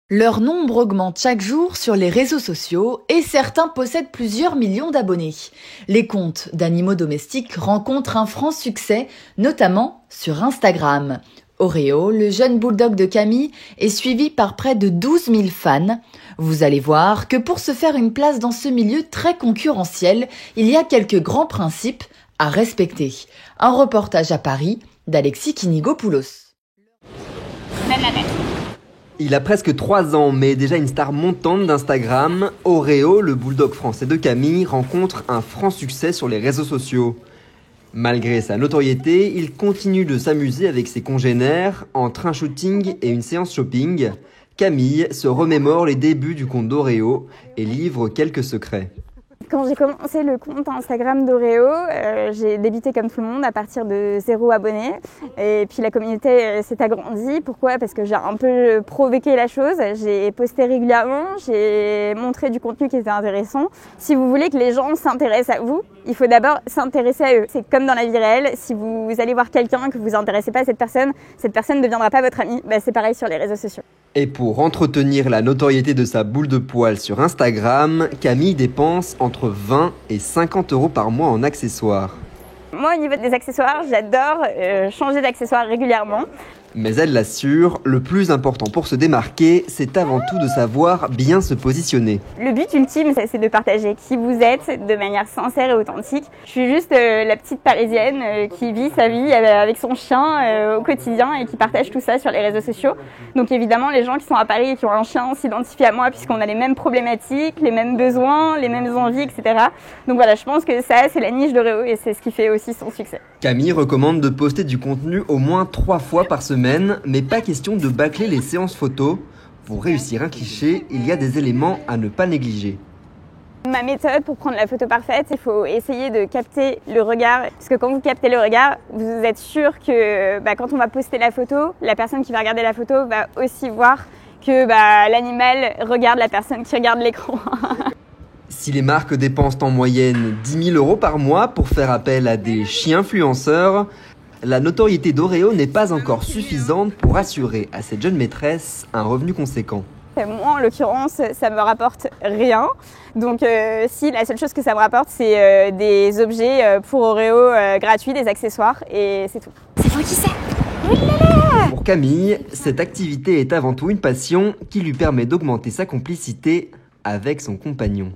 Leur nombre augmente chaque jour sur les réseaux sociaux et certains possèdent plusieurs millions d'abonnés. Les comptes d'animaux domestiques rencontrent un franc succès, notamment sur Instagram. Oreo, le jeune bulldog de Camille, est suivi par près de 12 000 fans. Vous allez voir que pour se faire une place dans ce milieu très concurrentiel, il y a quelques grands principes à respecter. Un reportage à Paris d'Alexis Kinigopoulos. Il a presque 3 ans, mais déjà une star montante d'Instagram, Oreo, le bulldog français de Camille, rencontre un franc succès sur les réseaux sociaux. Malgré sa notoriété, il continue de s'amuser avec ses congénères entre un shooting et une séance shopping. Camille se remémore les débuts du compte d'Oreo et livre quelques secrets. Quand j'ai commencé le compte Instagram d'Oreo, j'ai débuté comme tout le monde à partir de 0 abonnés. Et puis la communauté s'est agrandie. Pourquoi ? Parce que j'ai un peu provoqué la chose. J'ai posté régulièrement, j'ai montré du contenu qui était intéressant. Si vous voulez que les gens s'intéressent à vous, il faut d'abord s'intéresser à eux. C'est comme dans la vie réelle, si vous allez voir quelqu'un que vous vous intéressez pas à cette personne ne deviendra pas votre ami. C'est pareil sur les réseaux sociaux. Et pour entretenir la notoriété de sa boule de poil sur Instagram, Camille dépense entre 20 et 50 € par mois en accessoires. Moi, au niveau des accessoires, j'adore changer d'accessoires régulièrement. Mais elle l'assure, le plus important pour se démarquer, c'est avant tout de savoir bien se positionner. Le but ultime, c'est de partager qui vous êtes de manière sincère et authentique. Je suis juste la petite Parisienne qui vit sa vie avec son chien au quotidien et qui partage tout ça sur les réseaux sociaux. Donc évidemment, les gens qui sont à Paris et qui ont un chien s'identifient à moi puisqu'on a les mêmes problématiques, les mêmes besoins, les mêmes envies, etc. Donc voilà, je pense que ça, c'est la niche d'Oreo et c'est ce qui fait aussi son succès. Camille recommande de poster du contenu au moins 3 fois par semaine, mais pas question de bâcler les séances photos. Pour réussir un cliché, il y a des éléments à ne pas négliger. Ma méthode pour prendre la photo parfaite, il faut essayer de capter le regard. Parce que quand vous captez le regard, vous êtes sûr que quand on va poster la photo, la personne qui va regarder la photo va aussi voir que l'animal regarde la personne qui regarde l'écran. Si les marques dépensent en moyenne 10 000 € par mois pour faire appel à des chiens-influenceurs, la notoriété d'Oreo n'est pas encore suffisante pour assurer à cette jeune maîtresse un revenu conséquent. Moi, en l'occurrence, ça me rapporte rien. Donc, si la seule chose que ça me rapporte, c'est des objets pour Oreo gratuits, des accessoires, et c'est tout. C'est moi qui sais. Pour Camille, cette activité est avant tout une passion qui lui permet d'augmenter sa complicité avec son compagnon.